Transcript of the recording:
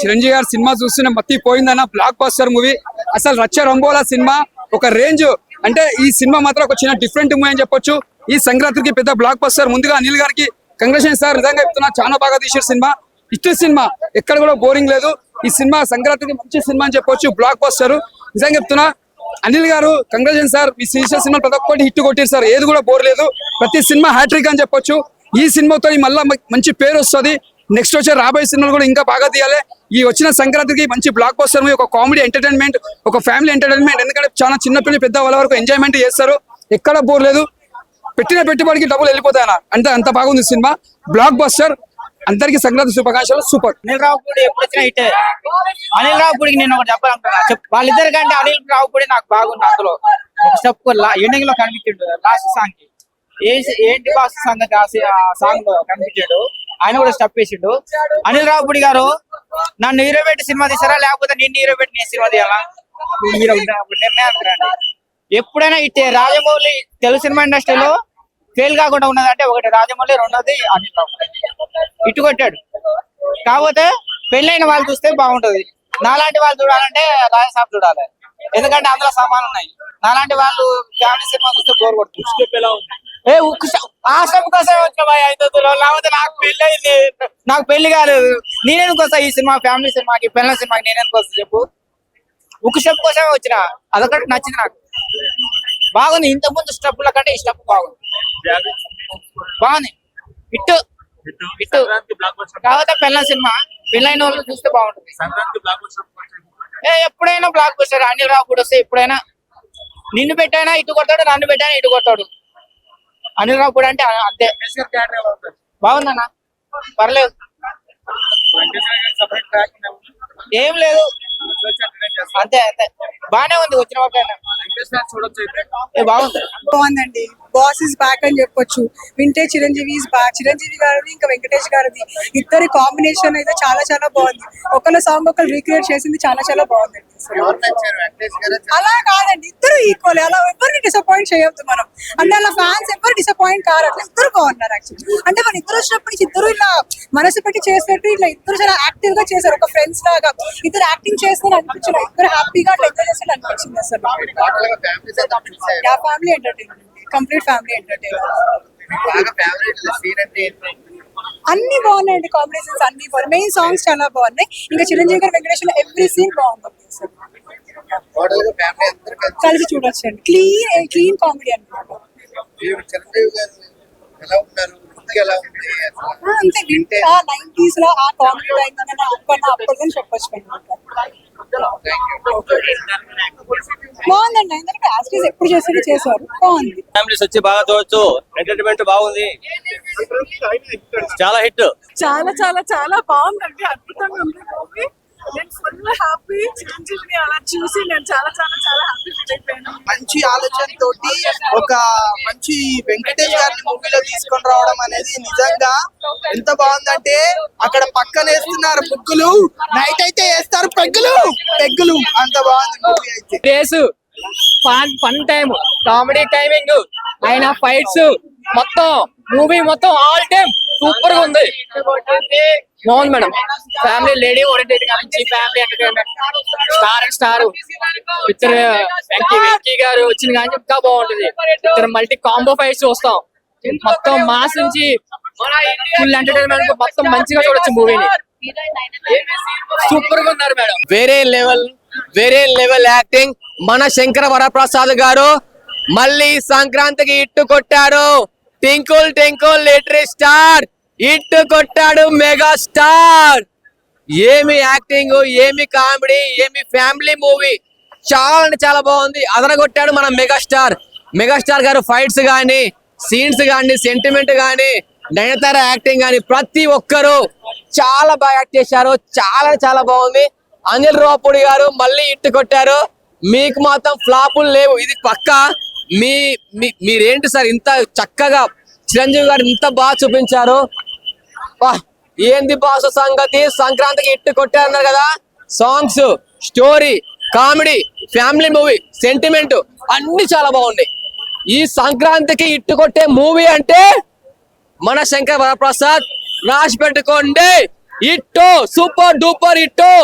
చిరంజీవి గారి సినిమా చూస్తున్న మత్తి పోయిందన్న block buster movie. అసలు రచ్చ రంబోలా సినిమా ఒక రేంజ్. అంటే ఈ సినిమా మాత్రం ఒక చిన్న డిఫరెంట్ మూవీ అని చెప్పొచ్చు. ఈ సంక్రాంతికి పెద్ద బ్లాక్ బస్టర్. ముందుగా అనిల్ గారికి కంగ్రాచులేషన్ సార్, నిజంగా చెప్తున్నా చాలా బాగా తీసారు సినిమా. ఇష్ట సినిమా ఎక్కడ కూడా బోరింగ్ లేదు. ఈ సినిమా సంక్రాంతికి మంచి సినిమా అని చెప్పొచ్చు, బ్లాక్ బస్టర్. నిజంగా చెప్తున్నా అనిల్ గారు కంగ్రాచులేషన్ సార్. మీ తీసిన సినిమా ప్రతి ఒక్కటి హిట్ కొట్టారు సార్, ఏది కూడా బోర్ లేదు. ప్రతి సినిమా హ్యాట్రిక్ అని చెప్పొచ్చు. ఈ సినిమాతో మళ్ళీ మంచి పేరు వస్తుంది. నెక్స్ట్ వచ్చే రాబోయే సినిమాలు కూడా ఇంకా బాగా తీయాలి. ఈ వచ్చిన సంక్రాంతికి మంచి బ్లాక్ బస్టర్ మూవీ, ఒక కామెడీ ఎంటర్టైన్మెంట్, ఒక ఫ్యామిలీ ఎంటర్టైన్మెంట్. ఎందుకంటే చాలా చిన్నపిల్లలు పెద్ద వాళ్ళ వరకు ఎంజాయ్మెంట్ చేస్తారు, ఎక్కడ బోర్ లేదు. పెట్టిన పెట్టుబడికి డబ్బులు వెళ్ళిపోతాయన అంటే అంత బాగుంది సినిమా, బ్లాక్ బస్టర్. అందరికి సంక్రాంతి శుభాకాంక్షలు. సూపర్. అనిల్ రావుపూడి ఎప్పుడు వచ్చినా హిట్. అనిల్ రావుపూడికి నేను ఒకటి చెప్పాలనుకున్నా, వాళ్ళిద్దరి కంటే అనిల్ రావుపూడి నాకు బాగుంది. అందులో ఒక స్టెప్ ఎండింగ్ లో కనిపించాడు లాస్ట్ సాంగ్ కి. ఏంటి లాస్ట్ సాంగ్ సాంగ్ లో కనిపించాడు, ఆయన కూడా స్టెప్ వేసిండు. అనిల్ రావుపూడి గారు నన్ను హీరో పెట్టి సినిమా తీసారా, లేకపోతే నిన్ను హీరో పెట్టి నేను సినిమా తీయాలా, హీరో నిర్ణయం. ఎప్పుడైనా ఇట్టే రాజమౌళి తెలుగు సినిమా ఇండస్ట్రీలో ఫెయిల్ కాకుండా ఉన్నదంటే ఒకటి రాజమౌళి, రెండోది అనిల్ రావుపూడి. ఇటు కొట్టాడు. కాకపోతే పెళ్ళైన వాళ్ళు చూస్తే బాగుంటది. నాలాంటి వాళ్ళు చూడాలంటే రాజసాబ్ చూడాలి, ఎందుకంటే అందులో సమానం ఉన్నాయి. నాలాంటి వాళ్ళు ఫ్యామిలీ సినిమా చూస్తే బోర్ కొడుతుంది. ఆ స్టెప్ కోసం వచ్చిన లేకపోతే నాకు పెళ్లి అయింది, నాకు పెళ్లి కాలేదు, నేనెందుకు వస్తా ఈ సినిమా ఫ్యామిలీ సినిమాకి, పెళ్ళ సినిమాకి నేనెందుకు వస్తా చెప్పు. ఒక స్టెప్ కోసమే వచ్చిన, అదొకటి నచ్చింది నాకు. బాగుంది. ఇంత ముందు స్టెప్ల కంటే ఈ స్టెప్ బాగుంది, బాగుంది. ఇట్టు ఇట్టు కాకపోతే పెళ్ళ సినిమా, పెళ్ళైన వాళ్ళు చూస్తే బాగుంటుంది. ఎప్పుడైనా బ్లాక్ బస్టర్. అనిల్ రావుపూడి వస్తే ఎప్పుడైనా నిన్ను పెట్టైనా ఇటు కొట్టాడు, నన్ను పెట్టైనా ఇటు కొట్టాడు. అనిల్ రావుపూడి అంటే అంతే. బాగుందన్న, పర్లేదు, ఏం లేదు, అంతే అంతే బానే ఉంది. వచ్చిన బాగుందండి. బాస్ ఇస్ బ్యాక్ అని చెప్పొచ్చు. Vintage Chiranjeevi is back. Chiranjeevi గారిది ఇంకా వెంకటేష్ గారిది ఇద్దరి కాంబినేషన్ అయితే చాలా చాలా బాగుంది. ఒకళ్ళ సాంగ్ ఒకళ్ళు రీక్రియేట్ చేసింది చాలా చాలా బాగుందండి. అలా కాదండి, ఇద్దరు ఈక్వల్. అలా ఎవరిని డిసప్పాయింట్ చేయొద్దు మనం. అంటే అలా ఫ్యాన్స్ ఎవరు డిసప్పాయింట్ కారు, అట్లా ఇద్దరు బాగున్నారు యాక్చువల్లీ. అంటే మన ఇద్దరు వచ్చినప్పటికి ఇద్దరు ఇలా మనసు పెట్టి చేసినట్టు ఇట్లా ఇద్దరు చాలా యాక్టివ్ గా చేశారు, ఒక ఫ్రెండ్స్ లాగా ఇద్దరు యాక్టింగ్ చేస్తున్నారు అనిపించిన, ఇద్దరు హ్యాపీగా అట్లా ఎంజాయ్ చేస్తున్నారు అనిపించింది అసలు. Family entertainment, complete family entertainment. అన్ని బాగున్నాయండి, కాంబినేషన్స్ అన్ని బాగున్నాయి, మెయిన్ సాంగ్స్ చాలా బాగున్నాయి. ఇంకా చిరంజీవి గారు వెంకటేష్ ఎవ్రీ సీన్ బాగుంటుంది, కలిసి చూడొచ్చండి. క్లీన్ కామెడీ అనమాట. అంతే 90s లో ఆ కామెడీ అయిందని అప్పటికని చెప్పొచ్చు. బాగుందండి, ఎందుకంటే యాక్టర్స్ ఎప్పుడు చేశారు బాగుంది. ఫ్యామిలీస్ వచ్చి బాగా చూడొచ్చు, ఎంటర్టైన్మెంట్ బాగుంది, చాలా హిట్. చాలా చాలా చాలా బాగుందండి, అద్భుతంగా ఉంది మూవీ. నేను ఫుల్ హ్యాపీ. చిరంజీవిని అలా చూసి నేను చాలా చాలా చాలా హ్యాపీ ఫీల్ అయిపోయాను. మంచి ఆలోచన తోటి ఒక మంచి వెంకటేష్ గారిని మూవీలో తీసుకొని రావడం అనేది నిజంగా ఎంత బాగుందంటే, అక్కడ పక్కన వేస్తున్నారు బుక్కులు, నైట్ అయితే వేస్తారు పెగ్గులు అంత బాగుంది మూవీ అయితే. ఫన్ టైం, కామెడీ టైమింగ్, ఆయన ఫైట్స్ మొత్తం మూవీ మొత్తం ఆల్ టైమ్ సూపర్ గా ఉంది. బాగుంది మేడం. ఫ్యామిలీ లేడీ ఓరియంటెడ్ నుంచి family entertainment star picture. Venky గారు వచ్చింది కానీ ఇంకా బాగుంటుంది. ఇద్దరు మల్టీ కాంబో ఫైట్స్ చూస్తాం. మొత్తం మాస్ నుంచి ఫుల్ ఎంటర్టైన్మెంట్ మొత్తం మంచిగా చూడొచ్చు మూవీని. సూపర్ గా ఉన్నారు మేడం. వేరే లెవెల్ యాక్టింగ్. మన శంకర వరప్రసాద్ గారు మళ్ళీ సంక్రాంతికి ఇట్టు కొట్టారు. టింకుల్ లిటరీ స్టార్ ఇట్టు కొట్టాడు, మెగా స్టార్. ఏమి యాక్టింగ్, ఏమి కామెడీ, ఏమి ఫ్యామిలీ మూవీ, చాలా అంటే చాలా బాగుంది. అదరగొట్టాడు మన మెగాస్టార్ గారు. ఫైట్స్ గానీ, సీన్స్ గానీ, సెంటిమెంట్ గానీ, నయనతార యాక్టింగ్ గానీ ప్రతి ఒక్కరు చాలా బాగా యాక్ట్ చేశారు. చాలా చాలా బాగుంది. అనిల్ రావుపూడి గారు మళ్ళీ ఇట్టు కొట్టారు. మీకు మాత్రం ఫ్లాపులు లేవు, ఇది పక్కా. మీరేంటి సార్ ఇంత చక్కగా చిరంజీవి గారు ఇంత బాగా చూపించారు. ఏంది బాసు సంగతి, సంక్రాంతికి ఇట్టు కొట్టారన్నారు కదా. Songs, story, comedy, family movie, sentiment అన్ని చాలా బాగున్నాయి. ఈ సంక్రాంతికి ఇట్టు కొట్టే మూవీ అంటే మన శంకర్ వరప్రసాద్. రాసి పెట్టుకోండి, ఇట్టో సూపర్ డూపర్ ఇట్టో